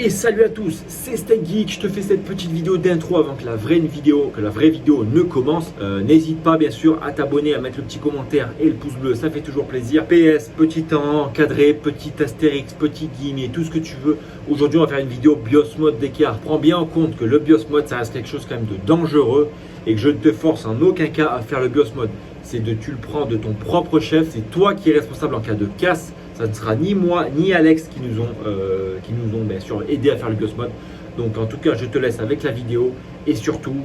Et salut à tous, c'est Steak Geek. Je te fais cette petite vidéo d'intro avant que la vraie vidéo ne commence. N'hésite pas bien sûr à t'abonner, à mettre le petit commentaire et le pouce bleu, ça fait toujours plaisir. PS, petit temps encadré, petit astérix, petit guillemets, tout ce que tu veux. Aujourd'hui on va faire une vidéo BIOS mode d'écart. Prends bien en compte que le BIOS mode ça reste quelque chose quand même de dangereux et que je ne te force en aucun cas à faire le BIOS mode. Tu le prends de ton propre chef, c'est toi qui es responsable en cas de casse. Ça ne sera ni moi ni Alex qui nous ont bien sûr aidé à faire le BIOS mode. Donc en tout cas, je te laisse avec la vidéo et surtout,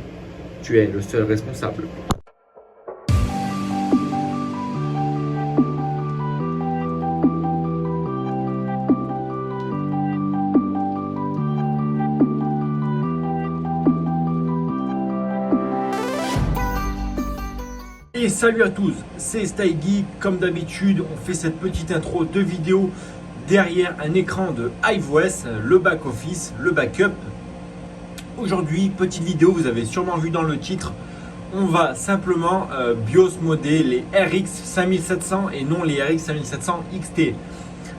tu es le seul responsable. Et salut à tous, c'est Steak Geek. Comme d'habitude, on fait cette petite intro de vidéo derrière un écran de iOS, le back-office, le backup. Aujourd'hui, petite vidéo, vous avez sûrement vu dans le titre, on va simplement BIOS modder les RX 5700 et non les RX 5700 XT.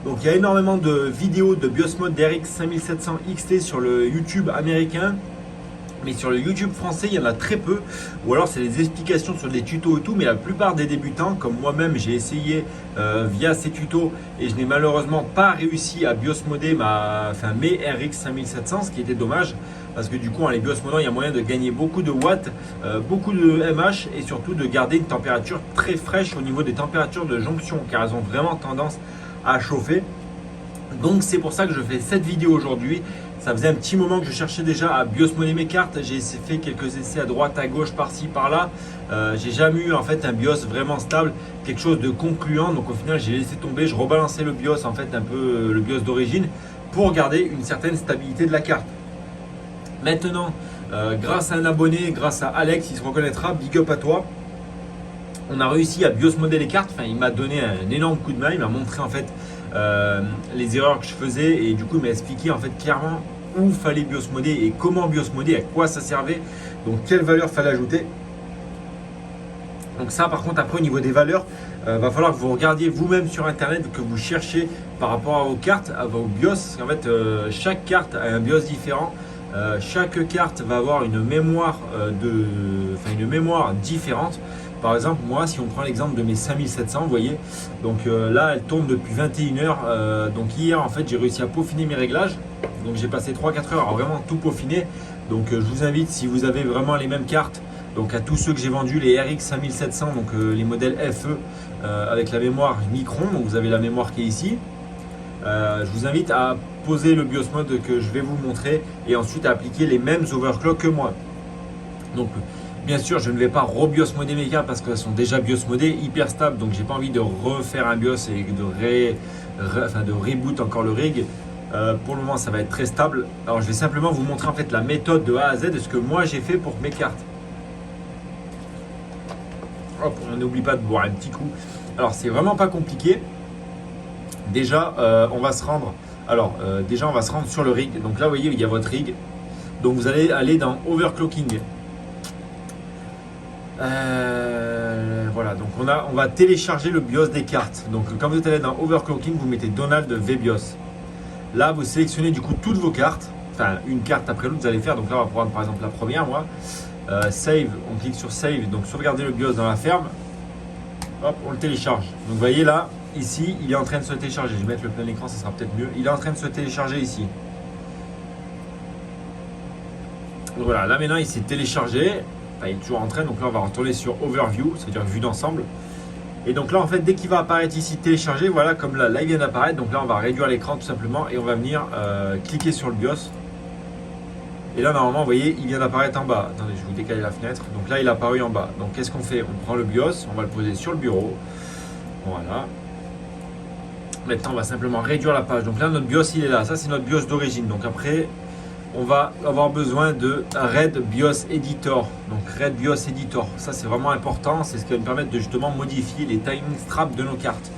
Donc il y a énormément de vidéos de BIOS mode d'RX 5700 XT sur le YouTube américain. Mais sur le YouTube français, il y en a très peu. Ou alors, c'est des explications sur des tutos et tout. Mais la plupart des débutants, comme moi-même, j'ai essayé via ces tutos et je n'ai malheureusement pas réussi à BIOS modder mes RX 5700, ce qui était dommage. Parce que du coup, en les BIOS modant, il y a moyen de gagner beaucoup de watts, beaucoup de mH et surtout de garder une température très fraîche au niveau des températures de jonction, car elles ont vraiment tendance à chauffer. Donc c'est pour ça que je fais cette vidéo aujourd'hui. Ça faisait un petit moment que je cherchais déjà à BIOS modder mes cartes. J'ai fait quelques essais à droite, à gauche, par-ci, par-là. J'ai jamais eu en fait un BIOS vraiment stable, quelque chose de concluant. Donc au final, j'ai laissé tomber. Je rebalançais le BIOS, en fait un peu le BIOS d'origine, pour garder une certaine stabilité de la carte. Maintenant, grâce à un abonné, grâce à Alex, il se reconnaîtra, big up à toi. On a réussi à BIOS modder les cartes. Enfin, il m'a donné un énorme coup de main. Il m'a montré en fait les erreurs que je faisais et du coup il m'a expliqué en fait clairement où fallait BIOS modder et comment BIOS modder, à quoi ça servait, donc quelle valeur fallait ajouter. Donc ça par contre après au niveau des valeurs, va falloir que vous regardiez vous-même sur internet, que vous cherchiez par rapport à vos cartes, à vos BIOS, parce qu'en fait chaque carte a un BIOS différent. Chaque carte va avoir une mémoire différente. Par exemple, moi, si on prend l'exemple de mes 5700, vous voyez, donc là, elle tourne depuis 21 h. Donc hier, en fait, j'ai réussi à peaufiner mes réglages. Donc j'ai passé 3-4 heures à vraiment tout peaufiner. Donc je vous invite, si vous avez vraiment les mêmes cartes, donc à tous ceux que j'ai vendus, les RX 5700, donc les modèles FE avec la mémoire Micron, donc vous avez la mémoire qui est ici. Je vous invite à poser le BIOS mode que je vais vous montrer et ensuite à appliquer les mêmes overclock que moi. Donc bien sûr, je ne vais pas re-BIOS modder mes cartes parce qu'elles sont déjà BIOS modées, hyper stables. Donc j'ai pas envie de refaire un BIOS et de reboot encore le rig. Pour le moment, ça va être très stable. Alors je vais simplement vous montrer en fait la méthode de A à Z de ce que moi j'ai fait pour mes cartes. Hop, on n'oublie pas de boire un petit coup. Alors c'est vraiment pas compliqué. Déjà, on va se rendre. Alors déjà, on va se rendre sur le rig. Donc là, vous voyez, il y a votre rig. Donc vous allez aller dans Overclocking. Voilà, donc on va télécharger le BIOS des cartes. Donc quand vous êtes allé dans Overclocking, vous mettez Donald VBIOS. Là, vous sélectionnez du coup toutes vos cartes. Enfin, une carte après l'autre, vous allez faire. Donc là, on va prendre par exemple la première, moi. Save, on clique sur Save. Donc sauvegarder le BIOS dans la ferme. Hop, on le télécharge. Donc vous voyez là, ici, il est en train de se télécharger. Je vais mettre le plein écran, ça sera peut-être mieux. Il est en train de se télécharger ici. Donc voilà, là maintenant, il s'est téléchargé. Enfin, il est toujours en train, donc là on va retourner sur Overview, c'est-à-dire vue d'ensemble. Et donc là en fait dès qu'il va apparaître ici téléchargé, voilà comme là il vient d'apparaître, donc là on va réduire l'écran tout simplement et on va venir cliquer sur le BIOS. Et là normalement vous voyez il vient d'apparaître en bas. Attendez, je vais vous décaler la fenêtre. Donc là il est apparu en bas. Donc qu'est-ce qu'on fait? On prend le BIOS, on va le poser sur le bureau. Voilà. Maintenant on va simplement réduire la page. Donc là notre BIOS il est là, ça c'est notre BIOS d'origine. Donc après on va avoir besoin de Red BIOS Editor. Donc Red BIOS Editor, ça c'est vraiment important, c'est ce qui va nous permettre de justement modifier les timing straps de nos cartes.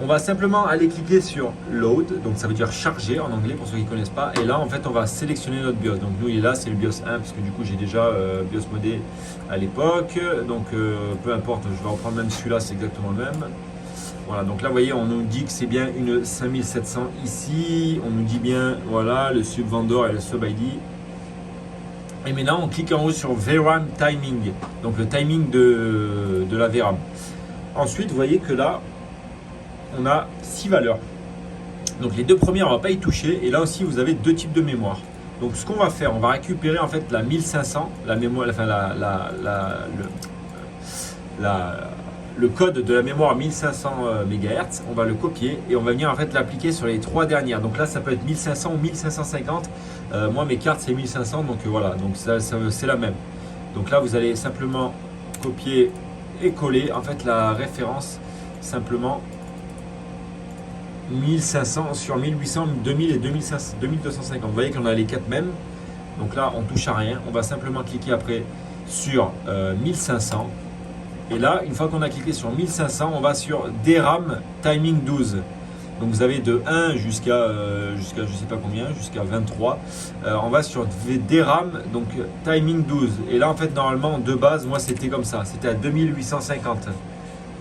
On va simplement aller cliquer sur Load, donc ça veut dire charger en anglais pour ceux qui ne connaissent pas. Et là en fait on va sélectionner notre BIOS. Donc nous il est là, c'est le BIOS 1 parce que du coup j'ai déjà BIOS modé à l'époque. Donc peu importe, je vais reprendre même celui-là, c'est exactement le même. Voilà, donc là vous voyez, on nous dit que c'est bien une 5700 ici, on nous dit bien, voilà, le sub vendor et le sub ID. Et maintenant on clique en haut sur VRAM timing, donc le timing de la VRAM. Ensuite vous voyez que là on a 6 valeurs. Donc les deux premières on ne va pas y toucher, et là aussi vous avez deux types de mémoire. Donc ce qu'on va faire, on va récupérer en fait la 1500, la mémoire, enfin le code de la mémoire 1500 MHz, on va le copier et on va venir en fait l'appliquer sur les trois dernières. Donc là ça peut être 1500 ou 1550. Moi mes cartes c'est 1500, donc voilà, donc ça c'est la même. Donc là vous allez simplement copier et coller en fait la référence simplement 1500 sur 1800, 2000 et 2500, 2250. Vous voyez qu'on a les quatre mêmes. Donc là on touche à rien. On va simplement cliquer après sur 1500. Et là, une fois qu'on a cliqué sur 1500, on va sur DRAM Timing 12. Donc vous avez de 1 jusqu'à je sais pas combien, jusqu'à 23. On va sur DRAM, donc Timing 12. Et là, en fait, normalement, de base, moi, c'était comme ça. C'était à 2850,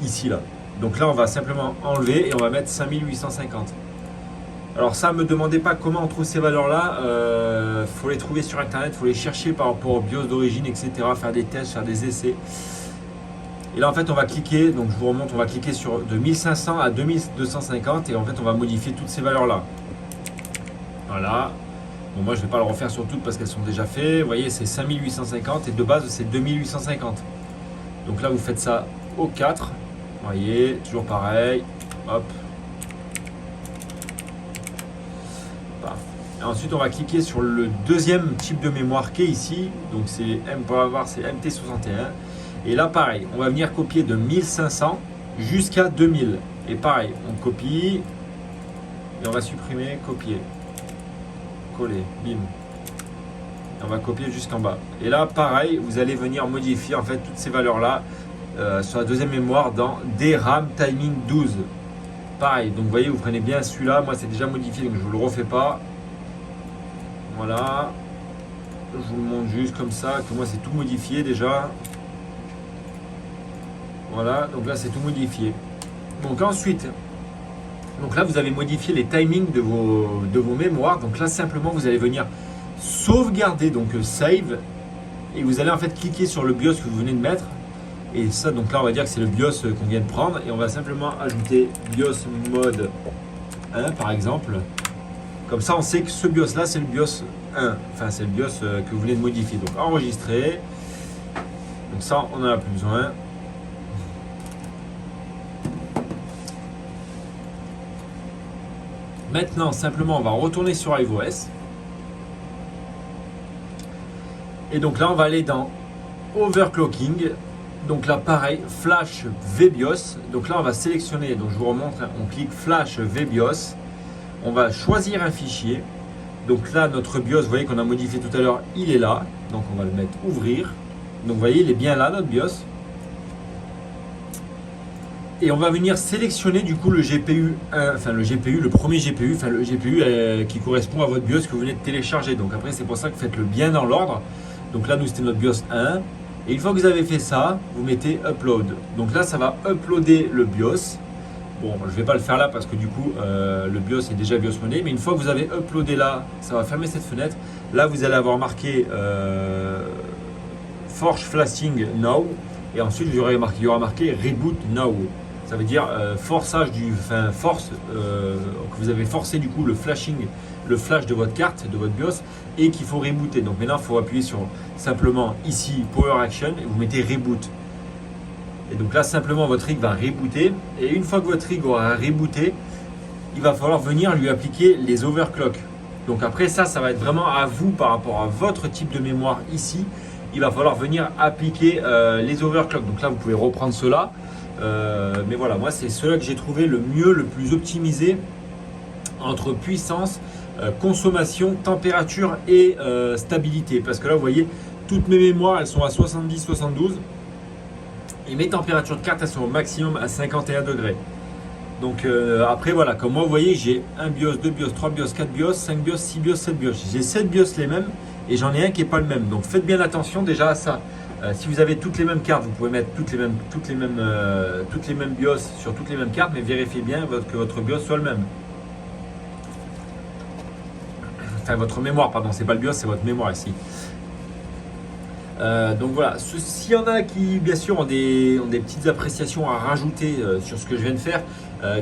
ici, là. Donc là, on va simplement enlever et on va mettre 5850. Alors ça, ne me demandez pas comment on trouve ces valeurs-là. Faut les trouver sur Internet, faut les chercher par rapport au BIOS d'origine, etc. Faire des tests, faire des essais. Et là en fait on va cliquer, donc je vous remonte, on va cliquer sur de 1500 à 2250 et en fait on va modifier toutes ces valeurs là. Voilà. Bon moi je ne vais pas le refaire sur toutes parce qu'elles sont déjà faites. Vous voyez c'est 5850 et de base c'est 2850. Donc là vous faites ça au 4. Vous voyez, toujours pareil. Hop. Et ensuite on va cliquer sur le deuxième type de mémoire qui est ici. Donc c'est MT61. Et là, pareil, on va venir copier de 1500 jusqu'à 2000. Et pareil, on copie et on va supprimer, copier, coller, bim. Et on va copier jusqu'en bas. Et là, pareil, vous allez venir modifier en fait toutes ces valeurs-là sur la deuxième mémoire dans DRAM Timing 12. Pareil, donc vous voyez, vous prenez bien celui-là. Moi, c'est déjà modifié, donc je ne vous le refais pas. Voilà. Je vous le montre juste comme ça, que moi, c'est tout modifié déjà. Voilà, donc là c'est tout modifié. Donc ensuite, donc là vous avez modifié les timings de vos mémoires. Donc là simplement vous allez venir sauvegarder, donc save, et vous allez en fait cliquer sur le BIOS que vous venez de mettre. Et ça donc là on va dire que c'est le BIOS qu'on vient de prendre. Et on va simplement ajouter BIOS mode 1 par exemple. Comme ça on sait que ce BIOS là c'est le BIOS 1. Enfin c'est le BIOS que vous venez de modifier. Donc enregistrer. Donc ça on n'en a plus besoin. Maintenant, simplement, on va retourner sur iOS. Et donc là, on va aller dans Overclocking. Donc là, pareil, Flash VBIOS. Donc là, on va sélectionner, donc je vous remontre, on clique Flash VBIOS. On va choisir un fichier. Donc là, notre BIOS, vous voyez qu'on a modifié tout à l'heure, il est là. Donc on va le mettre Ouvrir. Donc vous voyez, il est bien là, notre BIOS. Et on va venir sélectionner du coup le GPU, le premier GPU, enfin le GPU qui correspond à votre BIOS que vous venez de télécharger. Donc après c'est pour ça que faites-le bien dans l'ordre. Donc là nous c'était notre BIOS 1. Et une fois que vous avez fait ça, vous mettez Upload. Donc là ça va uploader le BIOS. Bon je ne vais pas le faire là parce que du coup le BIOS est déjà BIOS modé. Mais une fois que vous avez uploadé là, ça va fermer cette fenêtre. Là vous allez avoir marqué Force Flashing Now. Et ensuite il y aura marqué Reboot Now. Ça veut dire force que vous avez forcé du coup le flash de votre carte, de votre BIOS, et qu'il faut rebooter. Donc maintenant il faut appuyer sur simplement ici Power Action et vous mettez Reboot. Et donc là simplement votre rig va rebooter. Et une fois que votre rig aura rebooté, il va falloir venir lui appliquer les overclocks. Donc après ça va être vraiment à vous par rapport à votre type de mémoire ici. Il va falloir venir appliquer les overclocks. Donc là vous pouvez reprendre cela. Mais voilà, moi c'est cela que j'ai trouvé le mieux, le plus optimisé entre puissance, consommation, température et stabilité. Parce que là vous voyez, toutes mes mémoires elles sont à 70-72 et mes températures de carte elles sont au maximum à 51 degrés. Donc après voilà, comme moi vous voyez, j'ai un BIOS, 2 BIOS, 3 BIOS, 4 BIOS, 5 BIOS, 6 BIOS, 7 BIOS. J'ai 7 BIOS les mêmes et j'en ai un qui n'est pas le même. Donc faites bien attention déjà à ça. Si vous avez toutes les mêmes cartes, vous pouvez mettre toutes les mêmes BIOS sur toutes les mêmes cartes, mais vérifiez bien que votre BIOS soit le même. Enfin, votre mémoire, pardon, c'est pas le BIOS, c'est votre mémoire ici. Donc voilà, s'il y en a qui bien sûr ont des petites appréciations à rajouter sur ce que je viens de faire,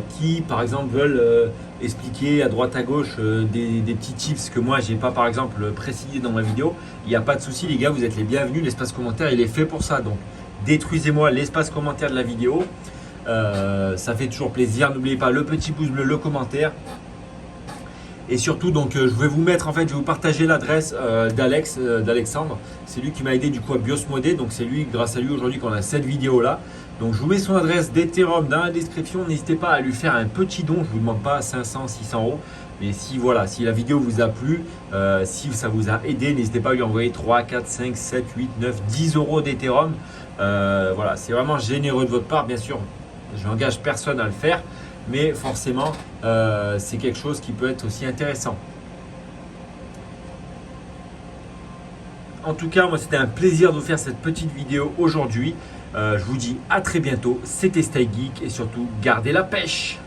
qui par exemple veulent expliquer à droite à gauche des petits tips que moi j'ai pas par exemple précisé dans ma vidéo, il n'y a pas de souci les gars, vous êtes les bienvenus, l'espace commentaire il est fait pour ça, donc détruisez-moi l'espace commentaire de la vidéo, ça fait toujours plaisir, n'oubliez pas le petit pouce bleu, le commentaire. Et surtout, donc, je vais vous mettre, en fait, je vais vous partager l'adresse d'Alexandre. C'est lui qui m'a aidé du coup à BIOS modder. Donc, c'est lui, grâce à lui aujourd'hui, qu'on a cette vidéo-là. Donc, je vous mets son adresse d'Ethereum dans la description. N'hésitez pas à lui faire un petit don. Je ne vous demande pas 500, 600 euros. Mais si, voilà, si la vidéo vous a plu, si ça vous a aidé, n'hésitez pas à lui envoyer 3, 4, 5, 7, 8, 9, 10 euros d'Ethereum. Voilà, c'est vraiment généreux de votre part. Bien sûr, je n'engage personne à le faire. Mais forcément, c'est quelque chose qui peut être aussi intéressant. En tout cas, moi, c'était un plaisir de vous faire cette petite vidéo aujourd'hui. Je vous dis à très bientôt. C'était Stay Geek et surtout, gardez la pêche.